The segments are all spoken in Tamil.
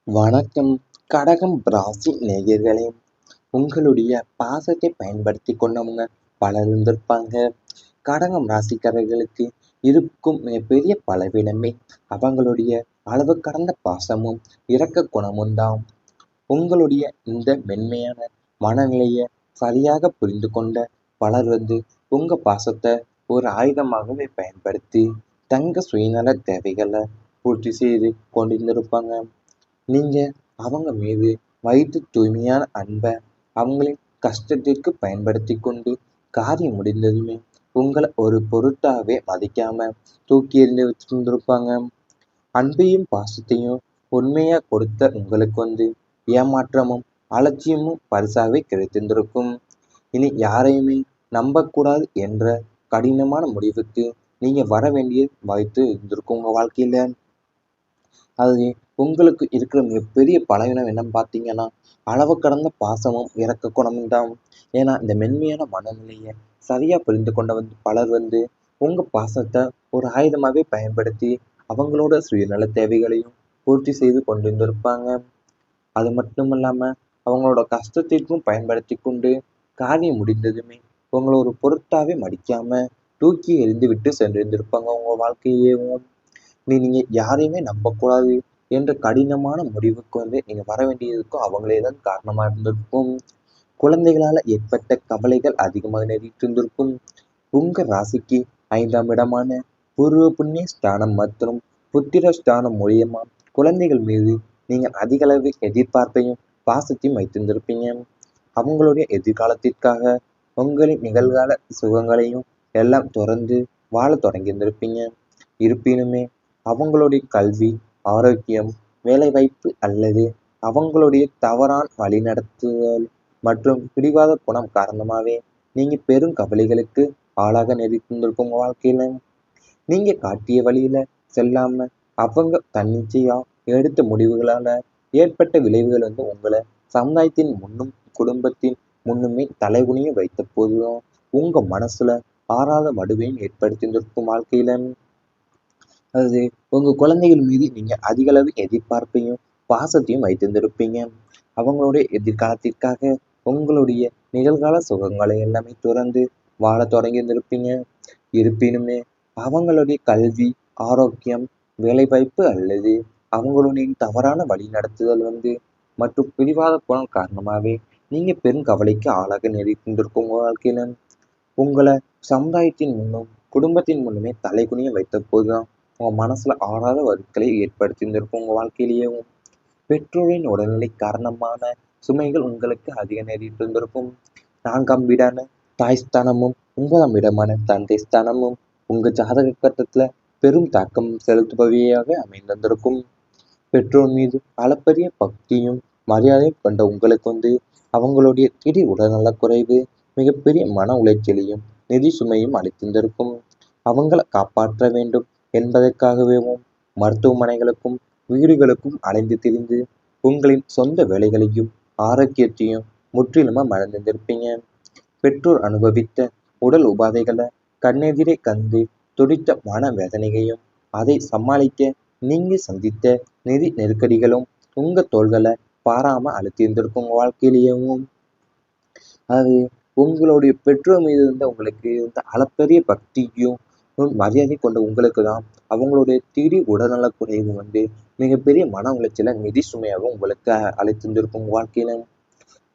வணக்கம். கடகம் ராசி நேயர்களே, உங்களுடைய பாசத்தை பயன்படுத்தி கொண்டவங்க பலர் இருந்திருப்பாங்க. கடகம் ராசிக்காரர்களுக்கு இருக்கும் மிகப்பெரிய பலவீனமே அவங்களுடைய அளவு கடந்த பாசமும் இரக்க குணமும் தான். உங்களுடைய இந்த மென்மையான மனநிலையை சரியாக புரிந்து கொண்ட பலர் உங்க பாசத்தை ஒரு ஆயுதமாகவே பயன்படுத்தி தங்க சுயநல தேவைகளை பூர்த்தி செய்து கொண்டிருந்திருப்பாங்க. நீங்க அவங்க மீது வைத்து தூய்மையான அன்பை அவங்களின் கஷ்டத்திற்கு பயன்படுத்தி கொண்டு காரியம் முடிந்ததுமே உங்களை ஒரு பொருட்டாவே மதிக்காம தூக்கி எறிந்து வச்சிருந்திருப்பாங்க. அன்பையும் பாசத்தையும் உண்மையா கொடுத்த உங்களுக்கு ஏமாற்றமும் அலட்சியமும் பரிசாவே கிடைத்திருந்திருக்கும். இனி யாரையுமே நம்பக்கூடாது என்ற கடினமான முடிவுக்கு நீங்க வர வேண்டிய வாய்ப்பு இருந்திருக்கும் உங்க வாழ்க்கையில. அது உங்களுக்கு இருக்கிற மிகப்பெரிய பலவீனம் என்னன்னு பார்த்தீங்கன்னா, அளவு கடந்த பாசமும் இரக்க குணமும் தான். ஏன்னா இந்த மென்மையான மனநிலையை சரியா புரிந்து கொண்ட பலர் உங்க பாசத்தை ஒரு ஆயுதமாகவே பயன்படுத்தி அவங்களோட சுயநல தேவைகளையும் பூர்த்தி செய்து கொண்டிருந்திருப்பாங்க. அது மட்டும் இல்லாம அவங்களோட கஷ்டத்திற்கும் பயன்படுத்தி கொண்டு காரியம் முடிந்ததுமே உங்களை ஒரு பொருட்டாவே மதிக்காம தூக்கி எறிந்து விட்டு சென்றிருந்திருப்பாங்க உங்க வாழ்க்கையேவும். நீங்க யாரையுமே நம்பக்கூடாது என்ற கடினமான முடிவுக்கு நீங்க வர வேண்டியதுக்கும் அவங்களே தான் காரணமா இருந்திருக்கும். குழந்தைகளால ஏற்பட்ட கவலைகள் அதிகமாக நிறைந்திருந்திருக்கும். உங்க ராசிக்கு 5ஆம் இடமான பூர்வ புண்ணிய ஸ்தானம் மற்றும் புத்திர ஸ்தானம் மூலியமா குழந்தைகள் மீது நீங்கள் அதிக அளவு எதிர்பார்ப்பையும் பாசத்தையும் வைத்திருந்திருப்பீங்க. அவங்களுடைய எதிர்காலத்திற்காக உங்களின் நிகழ்கால சுகங்களையும் எல்லாம் தொடர்ந்து வாழ தொடங்கியிருந்திருப்பீங்க. இருப்பினுமே அவங்களுடைய கல்வி, ஆரோக்கியம், வேலைவாய்ப்பு அல்லது அவங்களுடைய தவறான வழிநடத்துதல் மற்றும் பிடிவாத குணம் காரணமாகவே நீங்கள் பெரும் கவலைகளுக்கு ஆளாக நேரிட்டிருந்திருக்கும் உங்கள் வாழ்க்கையில். நீங்கள் காட்டிய வழியில் செல்லாமல் அவங்க தன்னிச்சையாக எடுத்த முடிவுகளால் ஏற்பட்ட விளைவுகள் உங்களை சமுதாயத்தின் முன்னும் குடும்பத்தின் முன்னுமே தலைகுனிய வைத்த போதும் உங்கள் மனசில் ஆறாத மடுவையும் ஏற்படுத்தியிருந்திருக்கும் வாழ்க்கையில். அது உங்க குழந்தைகள் மீது நீங்க அதிக அளவு எதிர்பார்ப்பையும் பாசத்தையும் வைத்திருந்திருப்பீங்க. அவங்களுடைய எதிர்காலத்திற்காக உங்களுடைய நிகழ்கால சுகங்களை எல்லாமே துறந்து வாழ தொடங்கி இருந்திருப்பீங்க. இருப்பினுமே அவங்களுடைய கல்வி, ஆரோக்கியம், வேலைவாய்ப்பு அல்லது அவங்களுடைய தவறான வழி நடத்துதல் மற்றும் பிடிவாத குணம் காரணமாகவே நீங்க பெரும் கவலைக்கு ஆளாக நேரிட்டிருந்திருக்கும் உங்க வாழ்க்கையில. உங்களை சமுதாயத்தின் முன்னும் குடும்பத்தின் முன்னுமே தலைகுனிய வைத்த போதுதான் உங்க மனசுல ஆறாத வடுக்களை ஏற்படுத்தியிருந்திருக்கும் உங்க வாழ்க்கையிலேயும். பெற்றோரின் உடல்நிலை காரணமான சுமைகள் உங்களுக்கு அதிக நேரிட்டு இருந்திருக்கும். 4ஆம் வீடான தாய் ஸ்தானமும் 9ஆம் இடமான தந்தை ஸ்தானமும் உங்க ஜாதக கட்டத்துல பெரும் தாக்கம் செலுத்துபவையாக அமைந்திருந்திருக்கும். பெற்றோர் மீது அளப்பரிய பக்தியும் மரியாதையும் கொண்ட உங்களுக்கு அவங்களுடைய திடீர் உடல்நலக் குறைவு மிகப்பெரிய மன உளைச்சலையும் நிதி சுமையும் அளித்திருந்திருக்கும். அவங்கள காப்பாற்ற வேண்டும் என்பதற்காகவேவும் மருத்துவமனைகளுக்கும் வீடுகளுக்கும் அலைந்து திரிந்து உங்களின் சொந்த வேலைகளையும் ஆரோக்கியத்தையும் முற்றிலுமா மறந்திருந்திருப்பீங்க. பெற்றோர் அனுபவித்த உடல் உபாதைகளை கண்ணெதிரே கண்டு துடித்த மன வேதனையையும் அதை சமாளிக்க நீங்க சந்தித்த நிதி நெருக்கடிகளும் உங்க தோள்களை பாராம அழுத்தியிருந்திருக்கும் உங்க வாழ்க்கையிலேயும். அது உங்களுடைய பெற்றோர் மீது உங்களுக்கு இருந்த அளப்பரிய பக்தியும் மரியாதை கொண்ட உங்களுக்கு தான் அவங்களுடைய திடீர் உடல்நலக் குறைவு மிகப்பெரிய மன உளைச்சலை நிதி சுமையாகவும் உங்களுக்கு அழைத்திருந்திருக்கும் வாழ்க்கையில.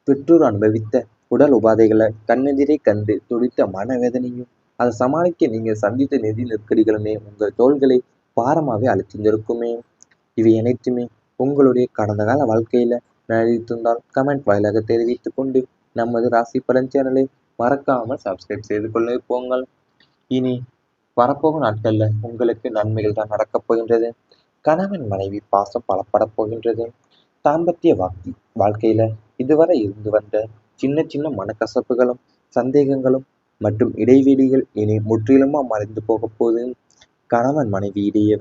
பெற்றோர் அனுபவித்த உடல் உபாதைகளை கண்ணெதிரே கண்டு துடித்த மனவேதனையும் அதை சமாளிக்க நீங்க சந்தித்த நிதி நெருக்கடிகளுமே உங்கள் தோள்களை பாரமாகவே அழைத்திருந்திருக்குமே. இவை அனைத்துமே உங்களுடைய கடந்த கால வாழ்க்கையில நினைத்திருந்தால் கமெண்ட் வாயிலாக தெரிவித்துக் கொண்டு நமது ராசி பலன் சேனலை மறக்காமல் சப்ஸ்கிரைப் செய்து கொள்ள போங்கள். இனி வரப்போகும் நாட்கள்ல உங்களுக்கு நன்மைகள் தான் நடக்கப் போகின்றது. கணவன் மனைவி பாசம் பலப்படப் போகின்றது. தாம்பத்திய வாழ்க்கையில இதுவரை இருந்து வந்த சின்ன சின்ன மனக்கசப்புகளும் சந்தேகங்களும் மற்றும் இடைவெளிகள் இனி முற்றிலுமா மறைந்து போக போது. கணவன் மனைவி இடையே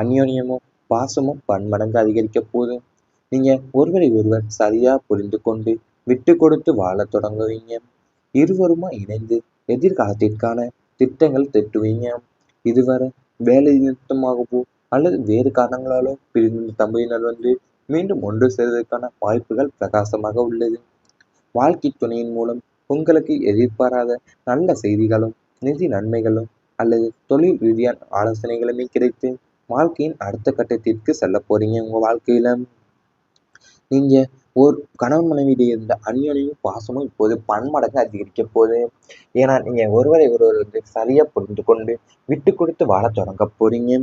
அந்யோன்யமும் பாசமும் பன்மடங்கு அதிகரிக்க போது. நீங்க ஒருவரை ஒருவர் சரியா புரிந்து கொண்டு விட்டு கொடுத்து வாழ தொடங்குவீங்க. இருவருமா இணைந்து எதிர்காலத்திற்கான திட்டங்கள் திட்டுவீங்க. இதுவரை வேலை நிறுத்தமாகவோ அல்லது வேறு காரணங்களாலோ பிரிந்த தம்பதியினர் மீண்டும் ஒன்று சேர்வதற்கான வாய்ப்புகள் பிரகாசமாக உள்ளது. வாழ்க்கை துணையின் மூலம் உங்களுக்கு எதிர்பாராத நல்ல செய்திகளும் நிதி நன்மைகளும் அல்லது தொழில் ரீதியான ஆலோசனைகளுமே கிடைத்து வாழ்க்கையின் அடுத்த கட்டத்திற்கு செல்ல போறீங்க. உங்க வாழ்க்கையில நீங்க ஒரு கணவன் மனைவியிடையே இருந்த அந்யோன்யமும் பாசமும் இப்போது பன்மடங்கு அதிகரிக்க போகுது. ஏன்னா நீங்க ஒருவரை ஒருவர் சரியா புரிந்து கொண்டு விட்டு கொடுத்து வாழத் தொடங்க போறீங்க.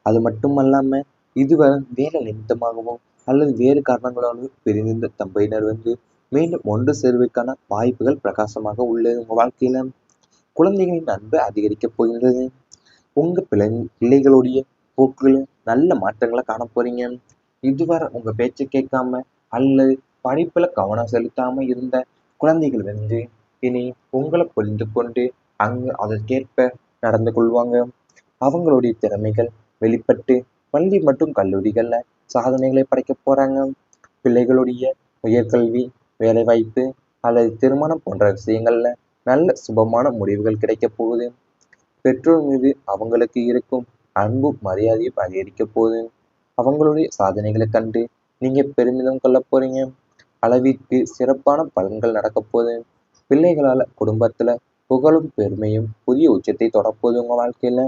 அது மட்டுமல்லாம இதுவரை வேலை நிமித்தமாகவும் அல்லது வேறு காரணங்களாலும் பிரிந்திருந்த தம்பதியினர் மீண்டும் ஒன்று சேர்வதற்கான வாய்ப்புகள் பிரகாசமாக உள்ளது. உங்க வாழ்க்கையில குழந்தைகளின் அன்பு அதிகரிக்கப் போகின்றது. உங்க பிள்ளைகளுடைய போக்குல நல்ல மாற்றங்களை காண போறீங்க. இதுவரை உங்க பேச்சை கேட்காம அல்லது படிப்புல கவனம் செலுத்தாம இருந்த குழந்தைகள் இனி உங்களை புரிந்து கொண்டு அதற்கேற்ப நடந்து கொள்வாங்க. அவங்களுடைய திறமைகள் வெளிப்பட்டு பள்ளி மற்றும் கல்லூரிகள்ல சாதனைகளை படைக்க போறாங்க. பிள்ளைகளுடைய உயர்கல்வி, வேலைவாய்ப்பு அல்லது திருமணம் போன்ற விஷயங்கள்ல நல்ல சுபமான முடிவுகள் கிடைக்க போகுது. பெற்றோர் மீது அவங்களுக்கு இருக்கும் அன்பும் மரியாதையும் அதிகரிக்க போகுது. அவங்களுடைய சாதனைகளை கண்டு நீங்க பெருமிதம் கொள்ள போறீங்க. அளவிற்கு சிறப்பான பலன்கள் நடக்க போகுது. பிள்ளைகளால குடும்பத்துல புகழும் பெருமையும் புதிய உச்சத்தை தொடப்போகுது. உங்க வாழ்க்கையில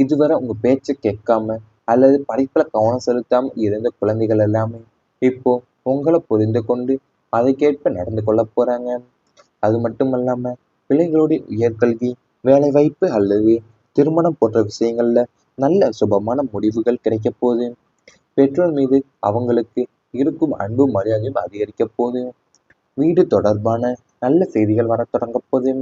இதுவரை உங்க பேச்சை கேட்காம அல்லது படிப்புல கவனம் செலுத்தாம இருந்த குழந்தைகள் எல்லாமே இப்போ உங்களை புரிந்து கொண்டு அதைக்கேற்ப நடந்து கொள்ள போறாங்க. அது மட்டுமல்லாம பிள்ளைகளுடைய உயர்கல்வி, வேலைவாய்ப்பு அல்லது திருமணம் போன்ற விஷயங்கள்ல நல்ல சுபமான முடிவுகள் கிடைக்க போகுது. பெற்றோர் மீது அவங்களுக்கு இருக்கும் அன்பும் மரியாதையும் அதிகரிக்க போகுது. வீடு தொடர்பான நல்ல செய்திகள் வர தொடங்க போகுது.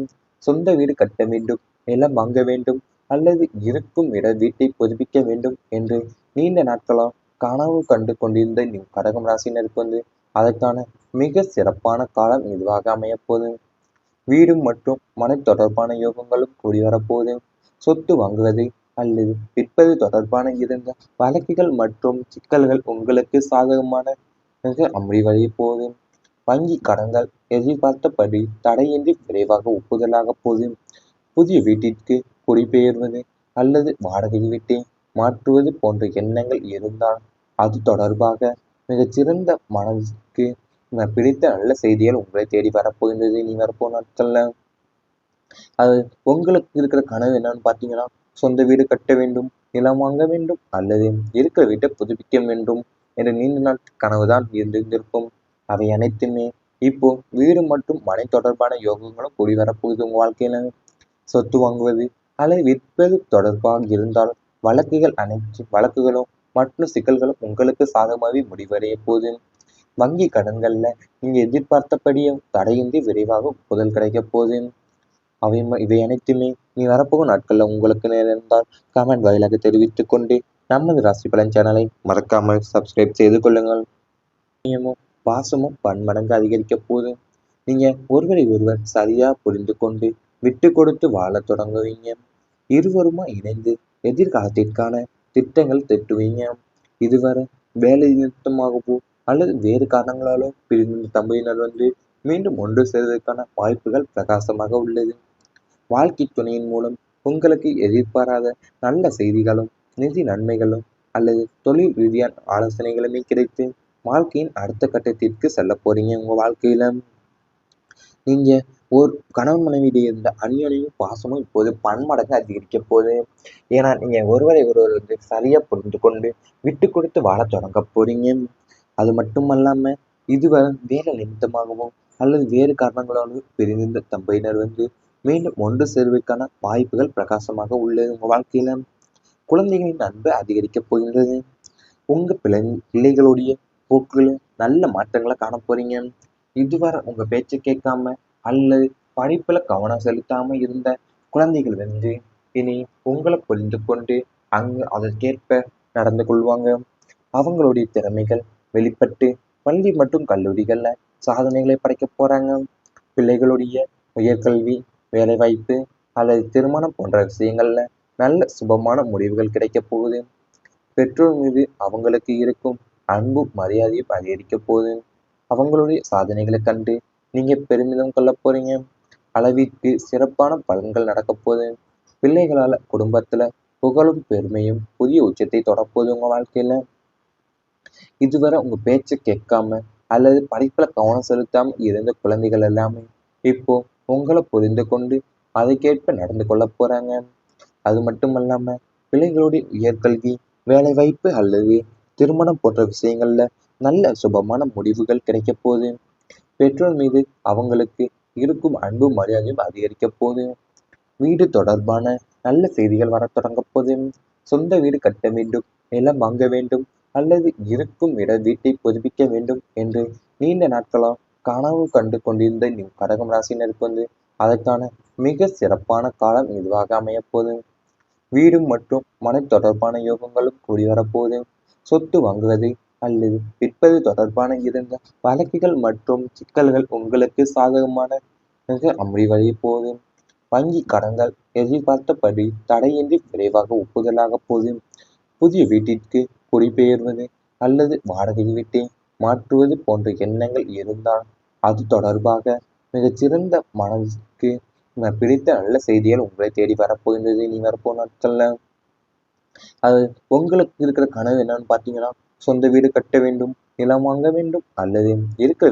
சொந்த வீடு கட்ட வேண்டும், நிலம் வாங்க வேண்டும் அல்லது இருக்கும் வீட்டை புதுப்பிக்க வேண்டும் என்று நீண்ட நாட்களாக கனவு கண்டு கொண்டிருந்த கடகம் ராசினருக்கு அதற்கான மிக சிறப்பான காலம் இதுவாக அமைய போகுது. வீடு மற்றும் மனை தொடர்பான யோகங்களும் கூடி வரப்போகுது. சொத்து வாங்குவது அல்லது விற்பது தொடர்பான இருந்த வழக்குகள் மற்றும் சிக்கல்கள் உங்களுக்கு சாதகமான அமைவதை போகுது. வங்கி கடன்கள் எதிர்பார்த்தபடி தடையின்றி விரைவாக ஒப்புதலாக போகுது. புதிய வீட்டிற்கு குடிபெயர்வது அல்லது வாடகை வீட்டை மாற்றுவது போன்ற எண்ணங்கள் இருந்தால் அது தொடர்பாக மிகச்சிறந்த மனதிற்கு பிடித்த நல்ல செய்திகள் உங்களை தேடி வரப்போகின்றது. நீ வரப்போ நாட்கள்ல அது உங்களுக்கு இருக்கிற கனவு என்னன்னு பார்த்தீங்கன்னா, சொந்த வீடு கட்ட வேண்டும், நிலம் வாங்க வேண்டும் அல்லது இருக்கிற வீட்டை புதுப்பிக்க வேண்டும் என்ற நீண்ட நாள் கனவு தான் இருந்திருக்கும். அவை அனைத்துமே இப்போ வீடு மற்றும் மனை தொடர்பான யோகங்களும் கூடி வரப்போகுது. உங்க வாழ்க்கையில சொத்து வாங்குவது அல்லது விற்பது தொடர்பாக இருந்தால் வழக்குகளும் மற்றும் சிக்கல்களும் உங்களுக்கு சாதகமாகவே முடிவடைய போகுது. வங்கி கடன்கள்ல நீங்க எதிர்பார்த்தபடியே தடையின்றி விரைவாக ஒப்புதல் கிடைக்க போகுது. இவை அனைத்துமே நீ வரப்போகும் நாட்கள்ல உங்களுக்கு நேர்ந்தால் கமெண்ட் வாயிலாக தெரிவித்துக் கொண்டு நமது ராசி பலன் சேனலை மறக்காமல் சப்ஸ்கிரைப் செய்து கொள்ளுங்கள். பாசமும் பன்மடங்கு அதிகரிக்க போகுது. நீங்க ஒருவரை ஒருவர் சரியா புரிந்து கொண்டு விட்டு கொடுத்து வாழ தொடங்குவீங்க. இருவருமா இணைந்து எதிர்காலத்திற்கான திட்டங்கள் திட்டுவீங்க. இதுவரை வேலை நிறுத்தமாகவோ அல்லது வேறு காரணங்களாலோ பிரிந்த தம்பதியினர் மீண்டும் ஒன்று சேர்வதற்கான வாய்ப்புகள் பிரகாசமாக உள்ளது. வாழ்க்கை துணையின் மூலம் உங்களுக்கு எதிர்பாராத நல்ல செய்திகளும் நிதி நன்மைகளும் அல்லது தொழில் ரீதியான ஆலோசனைகளுமே கிடைத்து வாழ்க்கையின் அடுத்த கட்டத்திற்கு செல்ல போறீங்க. உங்க வாழ்க்கையில நீங்க ஒரு கணவன் மனைவியிடையே இருந்த அந்யோன்யமும் பாசமும் இப்போது பன்மடங்கு அதிகரிக்க போகுது. ஏன்னா நீங்க ஒருவரை ஒருவர் சரியா புரிந்து கொண்டு விட்டு கொடுத்து வாழத் தொடங்க போறீங்க. அது மட்டுமல்லாம இதுவரை வேலை நிமித்தமாகவும் அல்லது வேறு காரணங்களாலும் பிரிந்திருந்த தம்பதியினர் மீண்டும் ஒன்று சேர்வதற்கான வாய்ப்புகள் பிரகாசமாக உள்ளது. உங்க வாழ்க்கையில குழந்தைகளின் அன்பு அதிகரிக்கப் போகின்றது. உங்க பிள்ளைகளுடைய போக்குல நல்ல மாற்றங்களை காண போறீங்க. இதுவரை உங்க பேச்சை கேட்காம அல்லது படிப்புல கவனம் செலுத்தாம இருந்த குழந்தைகள் இனி உங்களை புரிந்து கொண்டு அதற்கேற்ப நடந்து கொள்வாங்க. அவங்களுடைய திறமைகள் வெளிப்பட்டு பள்ளி மற்றும் கல்லூரிகள்ல சாதனைகளை படைக்க போறாங்க. பிள்ளைகளுடைய உயர்கல்வி, வேலைவாய்ப்பு அல்லது திருமணம் போன்ற விஷயங்கள்ல நல்ல சுபமான முடிவுகள் கிடைக்க போகுது. பெற்றோர் மீது அவங்களுக்கு இருக்கும் அன்பும் மரியாதையும் அதிகரிக்க போகுது. அவங்களுடைய சாதனைகளை கண்டு நீங்க பெருமிதம் கொள்ள போறீங்க. அளவிற்கு சிறப்பான பலன்கள் நடக்க போகுது. பிள்ளைகளால குடும்பத்துல புகழும் பெருமையும் புதிய உச்சத்தை தொடப்போகுது. உங்க வாழ்க்கையில இதுவரை உங்க பேச்சை கேட்காம அல்லது படிப்புல கவனம் செலுத்தாம இருந்த குழந்தைகள் எல்லாமே இப்போ உங்களை புரிந்து கொண்டு அதுக்கேற்ப நடந்து கொள்ள போறாங்க. அது மட்டுமல்லாம பிள்ளைகளுடைய உயர்கல்வி, வேலைவாய்ப்பு அல்லது திருமணம் போன்ற விஷயங்கள்ல நல்ல சுபமான முடிவுகள் கிடைக்க போகுது. பெற்றோர் மீது அவங்களுக்கு இருக்கும் அன்பு மரியாதையும் அதிகரிக்க போகுது. வீடு தொடர்பான நல்ல செய்திகள் வரத் தொடங்க போது. சொந்த வீடு கட்ட வேண்டும், நிலம் வாங்க வேண்டும் அல்லது இருக்கும் வீட்டை புதுப்பிக்க வேண்டும் என்று நீண்ட நாட்களா கனவு கண்டு கொண்டிருந்த கடகம் ராசினருக்கு அதற்கான மிக சிறப்பான காலம் இதுவாக அமையப் போகுது. வீடு மற்றும் மனை தொடர்பான யோகங்களும் கூடி வரப்போகுது. சொத்து வாங்குவது அல்லது விற்பது தொடர்பான இருந்த வழக்குகள் மற்றும் சிக்கல்கள் உங்களுக்கு சாதகமான முடிவடைய போகுது. வங்கி கடன்கள் எதிர்பார்த்தபடி தடையின்றி விரைவாக ஒப்புதலாக போகுது. புதிய வீட்டிற்கு குடிபெயர்வது அல்லது வாடகை வீட்டை மாற்றுவது போன்ற எண்ணங்கள் இருந்தால் அது தொடர்பாக மிகச்சிறந்த மனதிற்கு பிடித்த நல்ல செய்திகள் உங்களை தேடி வரப்போகின்றது இனி வரப்போ நாட்கள்ல. அது உங்களுக்கு இருக்கிற கனவு என்னன்னு பார்த்தீங்கன்னா, சொந்த வீடு கட்ட வேண்டும், நிலம் வாங்க வேண்டும் அல்லது இருக்கிற